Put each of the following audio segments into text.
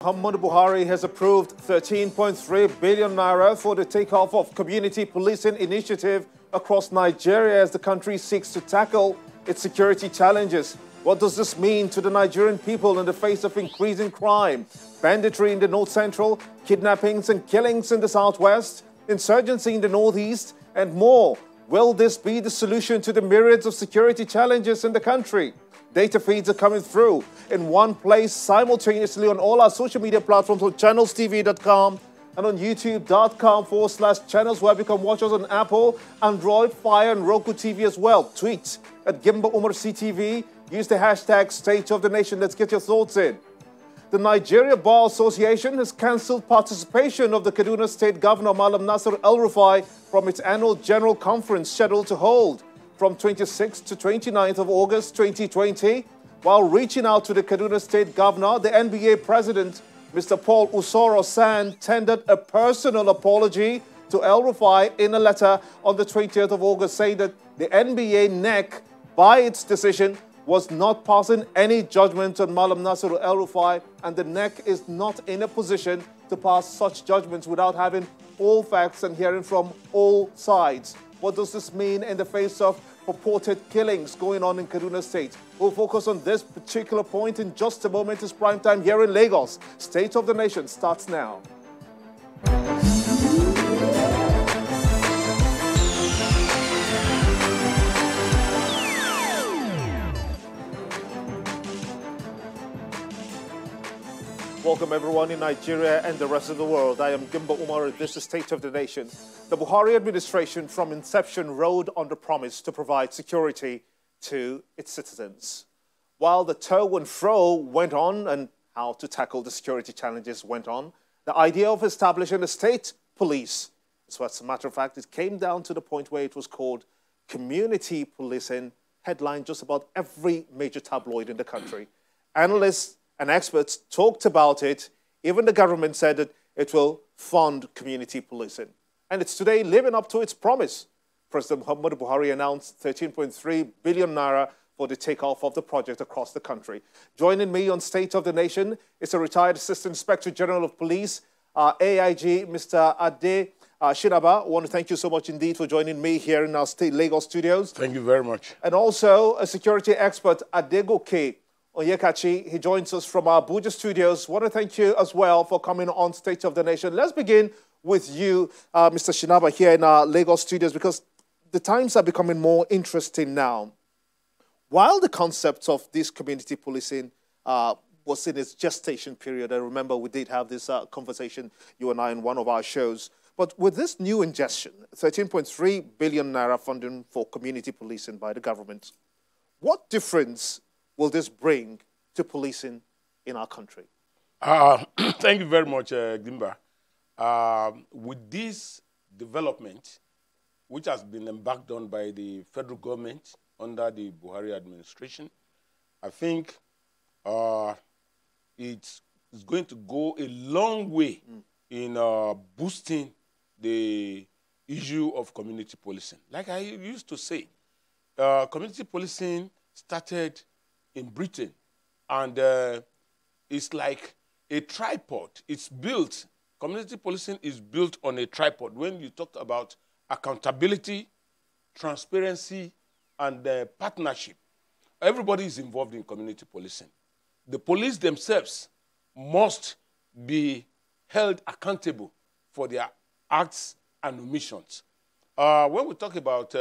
Muhammadu Buhari has approved 13.3 billion naira for the takeoff of community policing initiative across Nigeria as the country seeks to tackle its security challenges. What does this mean to the Nigerian people in the face of increasing crime, banditry in the north central, kidnappings and killings in the southwest, insurgency in the northeast, and more? Will this be the solution to the myriads of security challenges in the country? Data feeds are coming through in one place simultaneously on all our social media platforms on channelstv.com and on youtube.com/channels, where you can watch us on Apple, Android, Fire, and Roku TV as well. Tweet at Gimba Umar CTV. Use the hashtag State of the Nation. Let's get your thoughts in. The Nigeria Bar Association has cancelled participation of the Kaduna State Governor Malam Nasir El-Rufai from its annual general conference scheduled to hold from 26th to 29th of August 2020. While reaching out to the Kaduna State Governor, the NBA President, Mr. Paul Usoro San, tendered a personal apology to El-Rufai in a letter on the 20th of August, saying that the NBA NEC, by its decision, was not passing any judgment on Malam Nasir El-Rufai, and the NEC is not in a position to pass such judgments without having all facts and hearing from all sides. What does this mean in the face of purported killings going on in Kaduna State? We'll focus on this particular point in just a moment. It's prime time here in Lagos. State of the Nation starts now. Welcome everyone in Nigeria and the rest of the world. I am Gimba Umar. This is State of the Nation. The Buhari administration from inception rode on the promise to provide security to its citizens. While the to and fro went on and how to tackle the security challenges went on, the idea of establishing a state police, so as a matter of fact, it came down to the point where it was called community policing, headlined just about every major tabloid in the country. Analysts and experts talked about it. Even the government said that it will fund community policing. And it's today living up to its promise. President Muhammadu Buhari announced 13.3 billion naira for the takeoff of the project across the country. Joining me on State of the Nation is a retired Assistant Inspector General of Police, AIG, Mr. Ade Shinaba. I want to thank you so much indeed for joining me here in our Lagos studios. Thank you very much. And also a security expert, Adegoke Onyekachi. He joins us from our Abuja studios. I want to thank you as well for coming on State of the Nation. Let's begin with you, Mr. Shinaba, here in our Lagos studios, because the times are becoming more interesting now. While the concept of this community policing was in its gestation period, I remember we did have this conversation, you and I, in one of our shows. But with this new ingestion, 13.3 billion naira funding for community policing by the government, what difference will this bring to policing in our country? Thank you very much, Gimba. With this development, which has been embarked on by the federal government under the Buhari administration, I think it's going to go a long way in boosting the issue of community policing. Like I used to say, community policing started in Britain, and it's like a tripod. It's built, community policing is built on a tripod. When you talk about accountability, transparency, and partnership, everybody is involved in community policing. The police themselves must be held accountable for their acts and omissions. When we talk about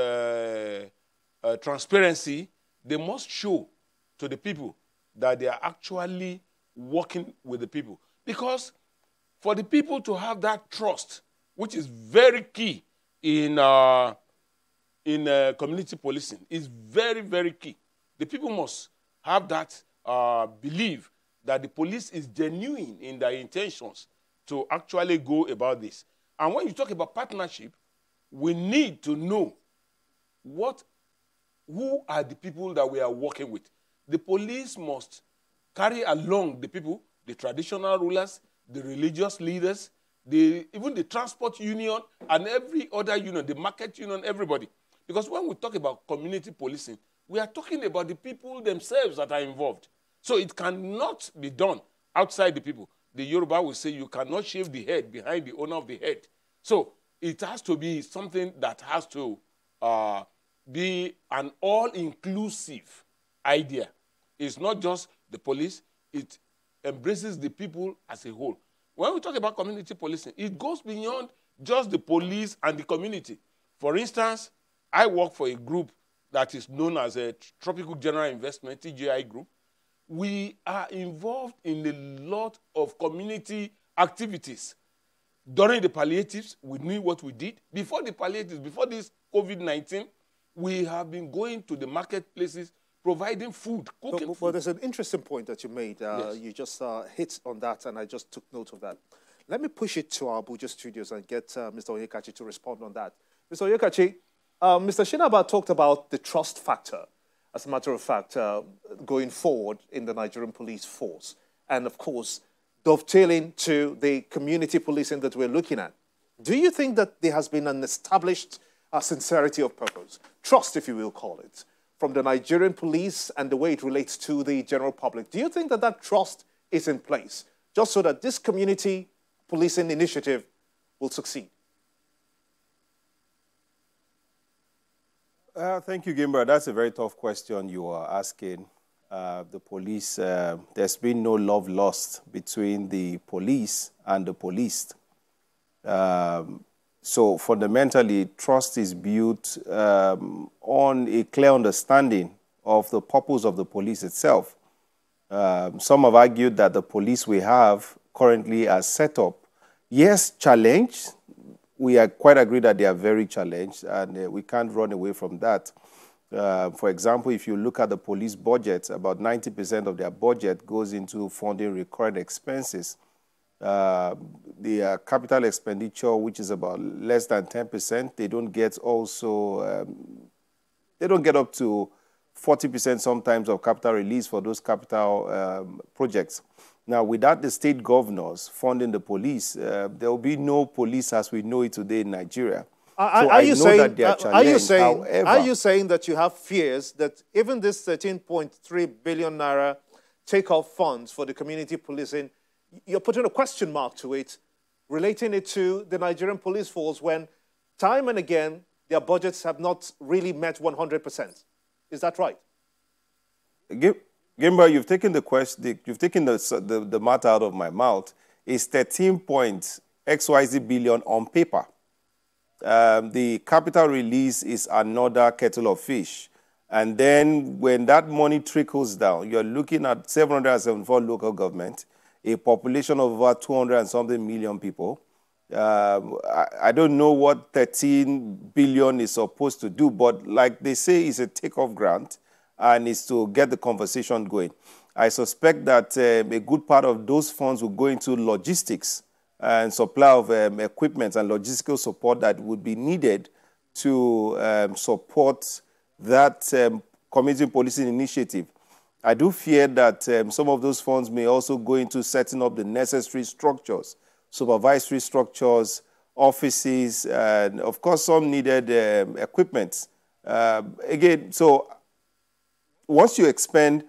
transparency, they must show to the people that they are actually working with the people. Because for the people to have that trust, which is very key in community policing, is very, very key. The people must have that belief that the police is genuine in their intentions to actually go about this. And when you talk about partnership, we need to know who are the people that we are working with. The police must carry along the people, the traditional rulers, the religious leaders, even the transport union and every other union, the market union, everybody. Because when we talk about community policing, we are talking about the people themselves that are involved. So it cannot be done outside the people. the Yoruba will say you cannot shave the head behind the owner of the head. So it has to be something that has to be an all-inclusive idea. It's not just the police, it embraces the people as a whole. When we talk about community policing, it goes beyond just the police and the community. For instance, I work for a group that is known as a Tropical General Investment, TGI Group. We are involved in a lot of community activities. During the palliatives, we knew what we did. Before the palliatives, before this COVID-19, we have been going to the marketplaces, providing food, cooking food. Well, there's an interesting point that you made. Yes. You just hit on that, and I just took note of that. Let me push it to our Abuja studios and get Mr. Onyekachi to respond on that. Mr. Onyekachi, Mr. Shinaba talked about the trust factor, as a matter of fact, going forward in the Nigerian police force. And, of course, dovetailing to the community policing that we're looking at. Do you think that there has been an established sincerity of purpose, trust, if you will call it, from the Nigerian police and the way it relates to the general public? Do you think that that trust is in place, just so that this community policing initiative will succeed? Thank you, Gimba. That's a very tough question you are asking. The police, there's been no love lost between the police and the policed. So fundamentally, trust is built on a clear understanding of the purpose of the police itself. Some have argued that the police we have currently are set up, yes, challenged. We are quite agree that they are very challenged, and we can't run away from that. For example, if you look at the police budget, about 90% of their budget goes into funding recurrent expenses. The capital expenditure, which is about less than 10%, they don't get also, they don't get up to 40% sometimes of capital release for those capital projects. Now, without the state governors funding the police, there will be no police as we know it today in Nigeria. Are you saying that you have fears that even this 13.3 billion naira takeoff funds for the community policing, you're putting a question mark to it, relating it to the Nigerian police force when time and again their budgets have not really met 100%? Is that right? Gimba, you've taken the question, you've taken the matter out of my mouth. It's 13.xyz billion on paper. The capital release is another kettle of fish. And then when that money trickles down, you're looking at 774 local government, a population of over 200 and something million people. I don't know what 13 billion is supposed to do, but like they say, it's a takeoff grant and it's to get the conversation going. I suspect that a good part of those funds will go into logistics and supply of equipment and logistical support that would be needed to support that community policing initiative. I do fear that some of those funds may also go into setting up the necessary structures, supervisory structures, offices, and of course some needed equipment. Again, so once you expend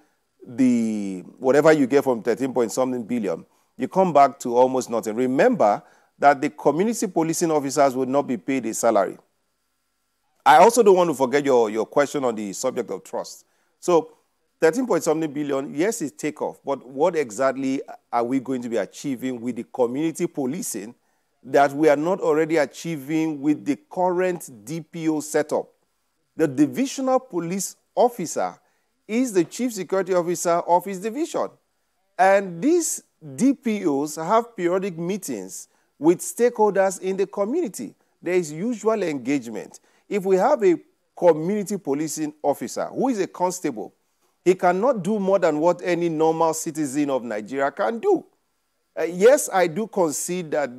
whatever you get from 13 point something billion, you come back to almost nothing. Remember that the community policing officers would not be paid a salary. I also don't want to forget your question on the subject of trust. So 13 point something billion, yes, it's takeoff, but what exactly are we going to be achieving with the community policing that we are not already achieving with the current DPO setup? The divisional police officer is the chief security officer of his division. And these DPOs have periodic meetings with stakeholders in the community. There is usual engagement. If we have a community policing officer who is a constable, he cannot do more than what any normal citizen of Nigeria can do. Yes, I do concede that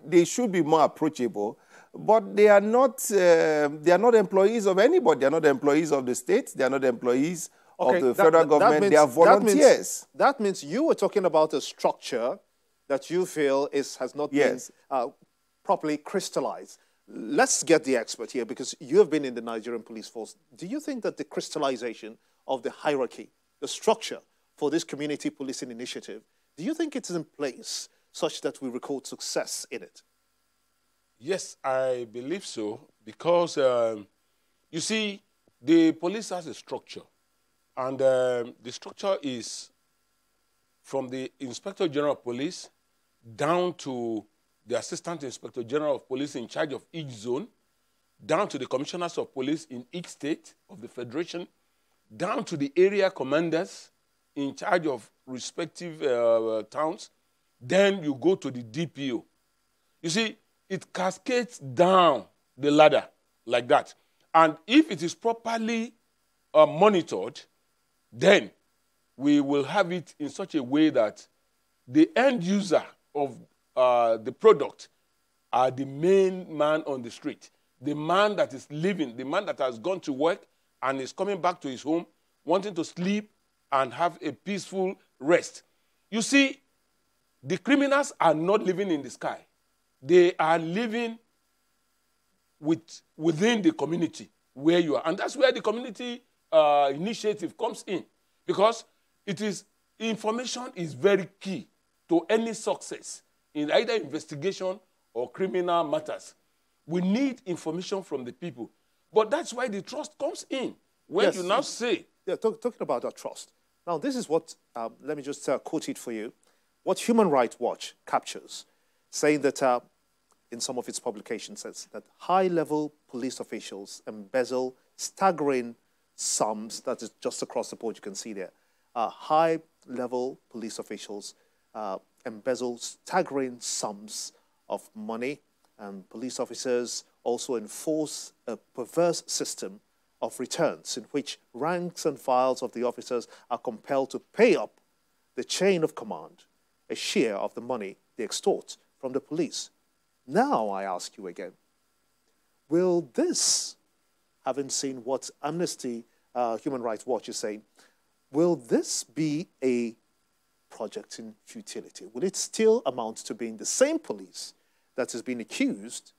they should be more approachable, but they are not employees of anybody. They are not employees of the state. They are not employees of the federal government. They are volunteers. That means you were talking about a structure that you feel has not been properly crystallized. Let's get the expert here, because you have been in the Nigerian police force. Do you think that the crystallization of the hierarchy, the structure for this community policing initiative, do you think it's in place such that we record success in it? Yes, I believe so, because you see, the police has a structure, and the structure is from the Inspector General of Police down to the Assistant Inspector General of Police in charge of each zone, down to the Commissioners of Police in each state of the Federation, down to the area commanders in charge of respective towns. Then you go to the DPO. You see, it cascades down the ladder like that. And if it is properly monitored, then we will have it in such a way that the end user of the product are the main man on the street, the man that is living, the man that has gone to work and is coming back to his home, wanting to sleep and have a peaceful rest. You see, the criminals are not living in the sky. They are living within the community where you are. And that's where the community initiative comes in, because information is very key to any success in either investigation or criminal matters. We need information from the people. But that's why the trust comes in. When you now say... Yeah, talking about that trust. Now, this is what, let me just quote it for you, what Human Rights Watch captures, saying that in some of its publications, says that high-level police officials embezzle staggering sums, that is just across the board, you can see there. High-level police officials embezzle staggering sums of money, and police officers also enforce a perverse system of returns in which ranks and files of the officers are compelled to pay up the chain of command a share of the money they extort from the police. Now I ask you again, will this, having seen what Amnesty Human Rights Watch is saying, will this be a project in futility? Will it still amount to being the same police that has been accused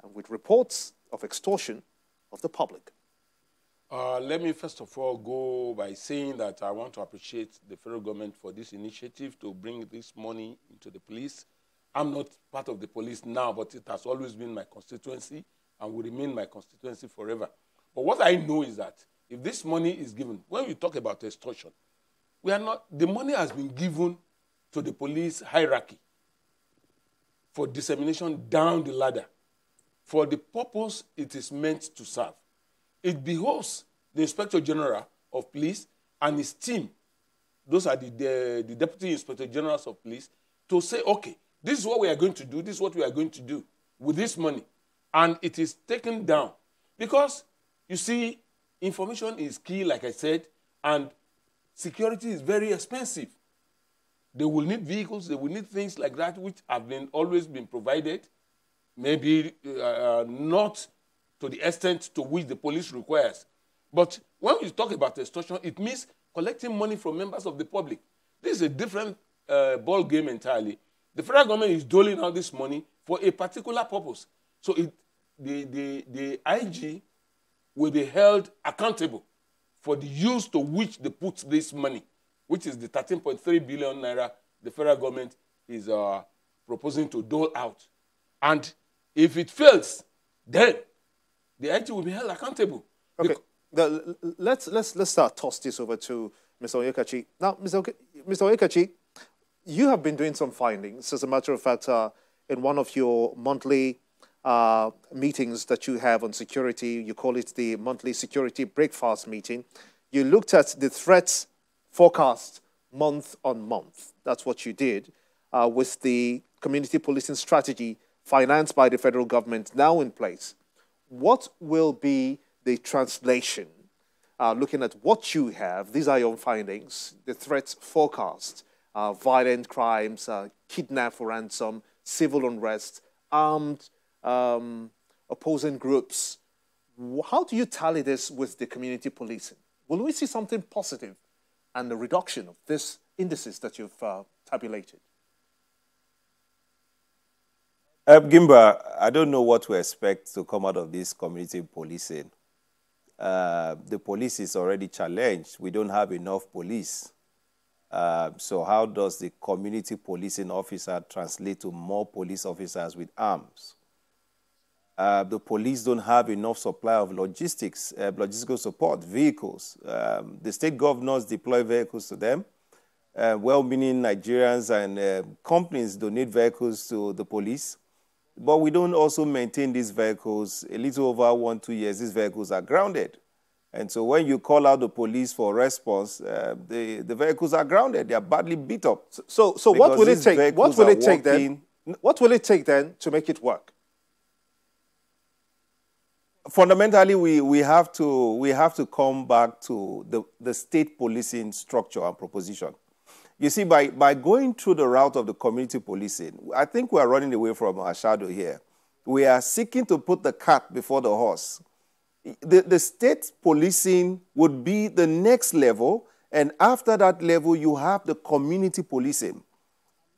and with reports of extortion of the public? Let me first of all go by saying that I want to appreciate the federal government for this initiative to bring this money into the police. I'm not part of the police now, but it has always been my constituency and will remain my constituency forever. But what I know is that if this money is given, when we talk about extortion, the money has been given to the police hierarchy for dissemination down the ladder for the purpose it is meant to serve. It behoves the Inspector General of Police and his team, those are the Deputy Inspector Generals of Police, to say, okay, this is what we are going to do, this is what we are going to do with this money. And it is taken down. Because, you see, information is key, like I said, and security is very expensive. They will need vehicles, they will need things like that, which have always been provided, maybe not to the extent to which the police requires. But when we talk about extortion, it means collecting money from members of the public. This is a different ball game entirely. The federal government is doling out this money for a particular purpose. So the IG will be held accountable for the use to which they put this money, which is the 13.3 billion naira the federal government is proposing to dole out. And if it fails, then the IG will be held accountable. Okay, let's toss this over to Mr. Onyekachi. Now, Mr. Onyekachi, you have been doing some findings. As a matter of fact, in one of your monthly meetings that you have on security, you call it the monthly security breakfast meeting, you looked at the threats forecast month on month. That's what you did with the community policing strategy financed by the federal government now in place. What will be the translation, looking at what you have, these are your findings, the threats forecast, violent crimes, kidnap for ransom, civil unrest, armed opposing groups. How do you tally this with the community policing? Will we see something positive and the reduction of these indices that you've tabulated? Gimba, I don't know what to expect to come out of this community policing. The police is already challenged. We don't have enough police. So how does the community policing officer translate to more police officers with arms? The police don't have enough supply of logistical support, vehicles. The state governors deploy vehicles to them. Well-meaning Nigerians and companies donate vehicles to the police. But we don't also maintain these vehicles. A little over 1-2 years, these vehicles are grounded. And so when you call out the police for response, the vehicles are grounded. They are badly beat up. So what will it take? What will it take then? What will it take then to make it work? Fundamentally, we have to come back to the state policing structure and proposition. You see, by going through the route of the community policing, I think we are running away from our shadow here. We are seeking to put the cart before the horse. The state policing would be the next level, and after that level, you have the community policing.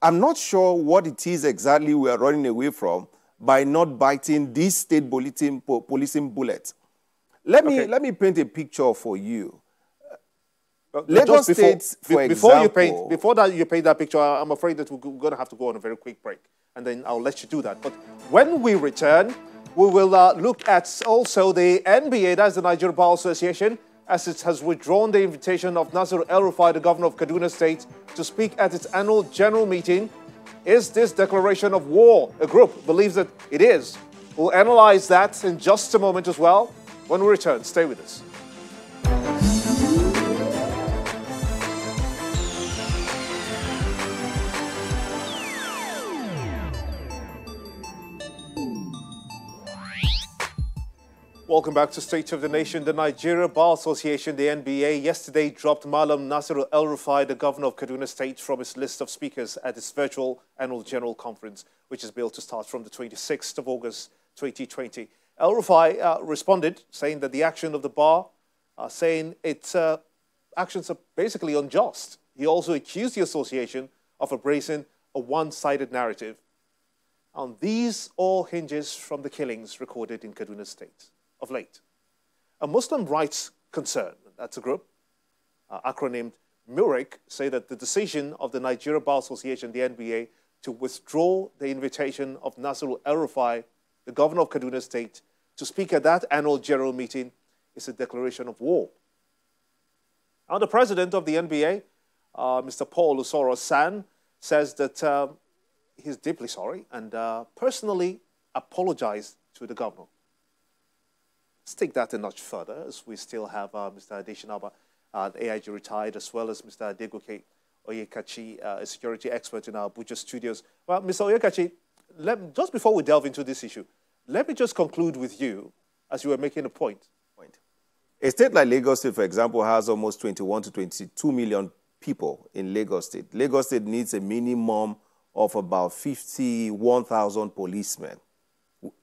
I'm not sure what it is exactly we are running away from by not biting this state policing bullet. Let me paint a picture for you. Lagos State, for example, before you paint that picture, I'm afraid that we're going to have to go on a very quick break, and then I'll let you do that. But when we return, we will look at also the NBA, that's the Nigeria Bar Association, as it has withdrawn the invitation of Nasir El-Rufai, the governor of Kaduna State, to speak at its annual general meeting. Is this declaration of war? A group believes that it is. We'll analyze that in just a moment as well. When we return, stay with us. Welcome back to State of the Nation. The Nigeria Bar Association, the NBA, yesterday dropped Malam Nasir El-Rufai, the governor of Kaduna State, from its list of speakers at its virtual annual general conference, which is billed to start from the 26th of August 2020. El-Rufai responded, saying that the action of the bar, saying its actions are basically unjust. He also accused the association of embracing a one-sided narrative. And these all hinges from the killings recorded in Kaduna State of late. A Muslim rights concern, that's a group, acronymed MURIC, say that the decision of the Nigeria Bar Association, the NBA, to withdraw the invitation of Nasir El-Rufai, the governor of Kaduna State, to speak at that annual general meeting is a declaration of war. Now, the president of the NBA, Mr. Paul Usoro-San, says that he's deeply sorry and personally apologized to the governor. Let's take that a notch further, as we still have Mr. Adesina, the AIG retired, as well as Mr. Adegoke Oyekachi, a security expert in our Abuja studios. Well, Mr. Oyekachi, just before we delve into this issue, let me just conclude with you, as you were making a point. A state like Lagos State, for example, has almost 21 to 22 million people in Lagos State. Lagos State needs a minimum of about 51,000 policemen.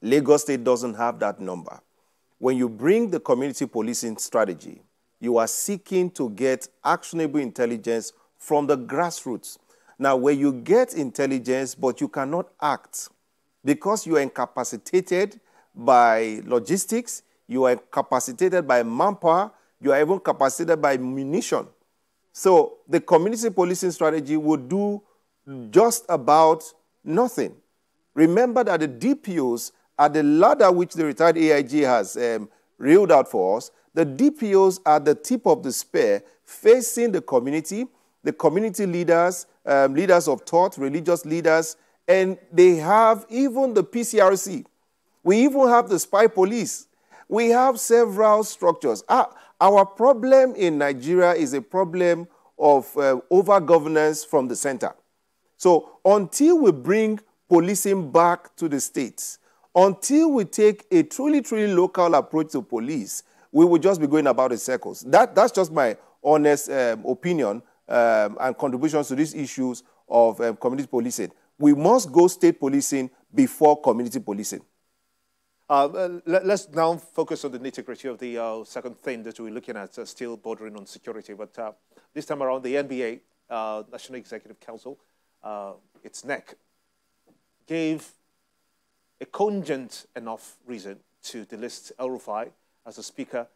Lagos State doesn't have that number. When you bring the community policing strategy, you are seeking to get actionable intelligence from the grassroots. Now, when you get intelligence, but you cannot act because you are incapacitated by logistics, you are incapacitated by manpower, you are even capacitated by munition. So the community policing strategy would do just about nothing. Remember that the DPOs are the ladder which the retired AIG has reeled out for us. The DPOs are the tip of the spear facing the community leaders, leaders of thought, religious leaders, and they have even the PCRC. We even have the spy police. We have several structures. Our problem in Nigeria is a problem of over-governance from the center. So until we bring policing back to the states, until we take a truly, truly local approach to police, we will just be going about in circles. That's just my honest opinion and contributions to these issues of community policing. We must go state policing before community policing. Let's now focus on the nitty-gritty of the second thing that we're looking at, still bordering on security. But this time around, the NBA, National Executive Council, its NEC, gave a cogent enough reason to delist El-Rufai as a speaker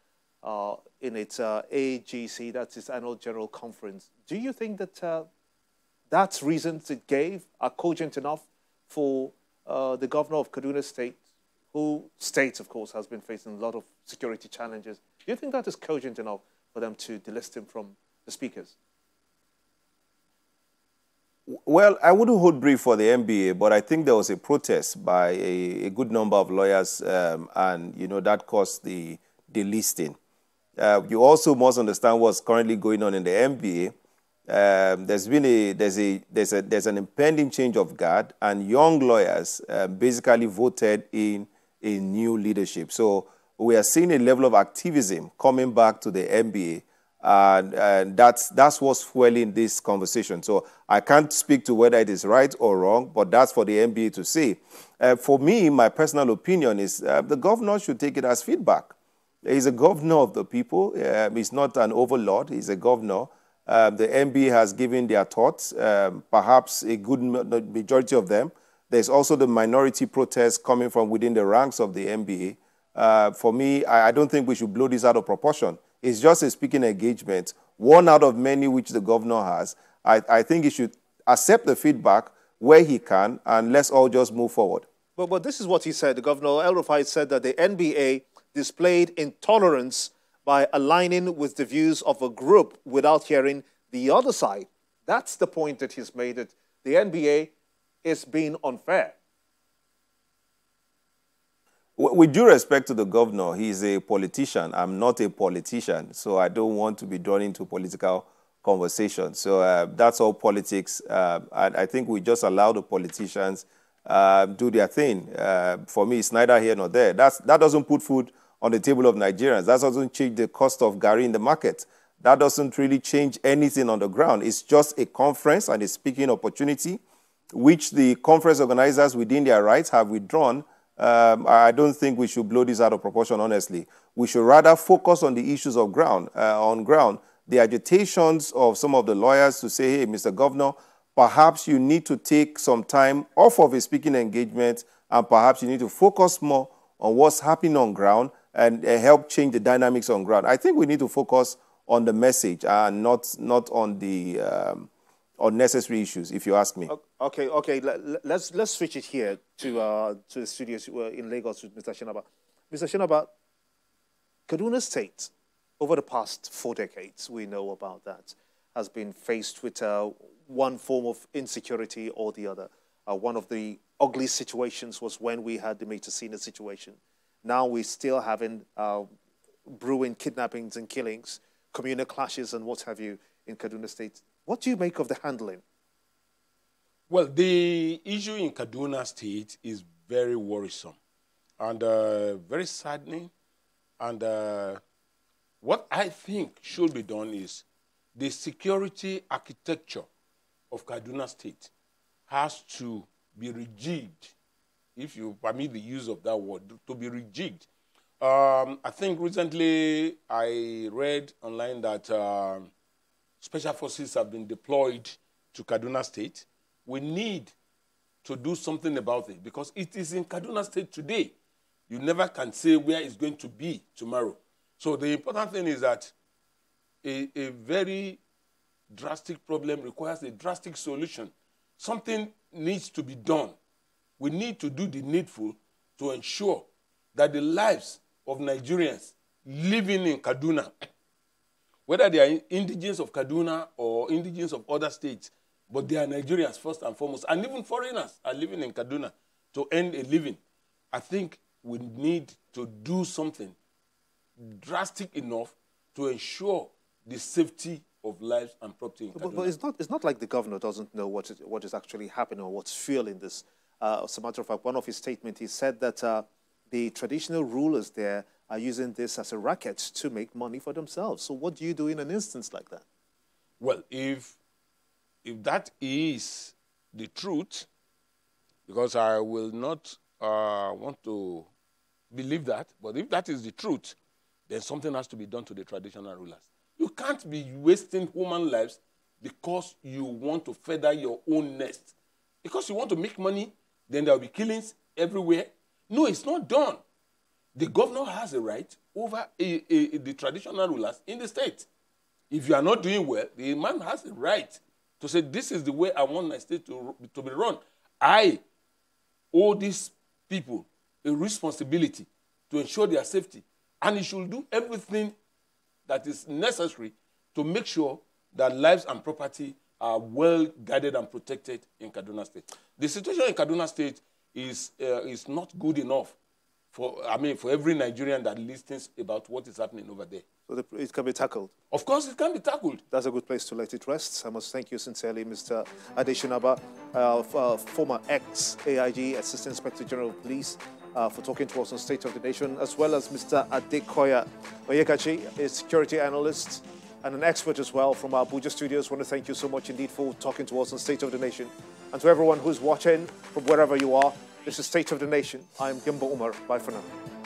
in its AGC, that's its annual general conference. Do you think that that reasons it gave are cogent enough for the governor of Kaduna State, who states, of course, has been facing a lot of security challenges? Do you think that is cogent enough for them to delist him from the speakers? Well, I wouldn't hold brief for the NBA, but I think there was a protest by a good number of lawyers, and that caused the delisting. You also must understand what's currently going on in the NBA. There's an impending change of guard, and young lawyers basically voted in a new leadership. So we are seeing a level of activism coming back to the NBA. And that's what's fueling this conversation. So I can't speak to whether it is right or wrong, but that's for the NBA to say. For me, my personal opinion is the governor should take it as feedback. He's a governor of the people. He's not an overlord. He's a governor. The NBA has given their thoughts, perhaps a good majority of them. There's also the minority protests coming from within the ranks of the NBA. For me, I don't think we should blow this out of proportion. It's just a speaking engagement, one out of many which the governor has. I think he should accept the feedback where he can, and let's all just move forward. But this is what he said. The Governor El-Rufai said that the NBA displayed intolerance by aligning with the views of a group without hearing the other side. That's the point that he's made, that the NBA is being unfair. With due respect to the governor, he's a politician. I'm not a politician, so I don't want to be drawn into political conversation. So that's all politics. I think we just allow the politicians do their thing. For me, it's neither here nor there. That doesn't put food on the table of Nigerians. That doesn't change the cost of Gary in the market. That doesn't really change anything on the ground. It's just a conference and a speaking opportunity, which the conference organizers within their rights have withdrawn. I don't think we should blow this out of proportion, honestly. We should rather focus on the issues of ground, the agitations of some of the lawyers to say, hey, Mr. Governor, perhaps you need to take some time off of a speaking engagement, and perhaps you need to focus more on what's happening on ground and help change the dynamics on ground. I think we need to focus on the message and not on the unnecessary issues, if you ask me. Okay. Let's switch it here to the studios in Lagos with Mr. Shinaba. Mr. Shinaba, Kaduna State, over the past 4 decades, we know about that, has been faced with one form of insecurity or the other. One of the ugly situations was when we had the Metasina situation. Now we're still having brewing kidnappings and killings, communal clashes and what have you in Kaduna State. What do you make of the handling? Well, the issue in Kaduna State is very worrisome and very saddening. And what I think should be done is the security architecture of Kaduna State has to be rejigged, if you permit the use of that word, to be rejigged. I think recently I read online that special forces have been deployed to Kaduna State. We need to do something about it because it is in Kaduna State today. You never can say where it's going to be tomorrow. So the important thing is that a very drastic problem requires a drastic solution. Something needs to be done. We need to do the needful to ensure that the lives of Nigerians living in Kaduna, whether they are indigenous of Kaduna or indigenous of other states, but they are Nigerians first and foremost, and even foreigners are living in Kaduna to earn a living. I think we need to do something drastic enough to ensure the safety of lives and property in Kaduna. But it's not like the governor doesn't know what is actually happening or what's fueling this. As a matter of fact, one of his statements, he said that the traditional rulers there are using this as a racket to make money for themselves. So what do you do in an instance like that? Well, if that is the truth, because I will not want to believe that, but if that is the truth, then something has to be done to the traditional rulers. You can't be wasting human lives because you want to feather your own nest. Because you want to make money, then there will be killings everywhere. No, it's not done. The governor has a right over the traditional rulers in the state. If you are not doing well, the man has a right to say, this is the way I want my state to be run. I owe these people a responsibility to ensure their safety. And he should do everything that is necessary to make sure that lives and property are well guarded and protected in Kaduna State. The situation in Kaduna State is not good enough for every Nigerian that listens about what is happening over there. So it can be tackled? Of course it can be tackled. That's a good place to let it rest. I must thank you sincerely, Mr. Adeshinaba, former ex-AIG, Assistant Inspector General of Police, for talking to us on State of the Nation, as well as Mr. Adekoya Oyekachi, a security analyst and an expert as well from our Abuja studios. I want to thank you so much indeed for talking to us on State of the Nation. And to everyone who's watching from wherever you are, this is State of the Nation. I'm Gimbo Umar. Bye for now.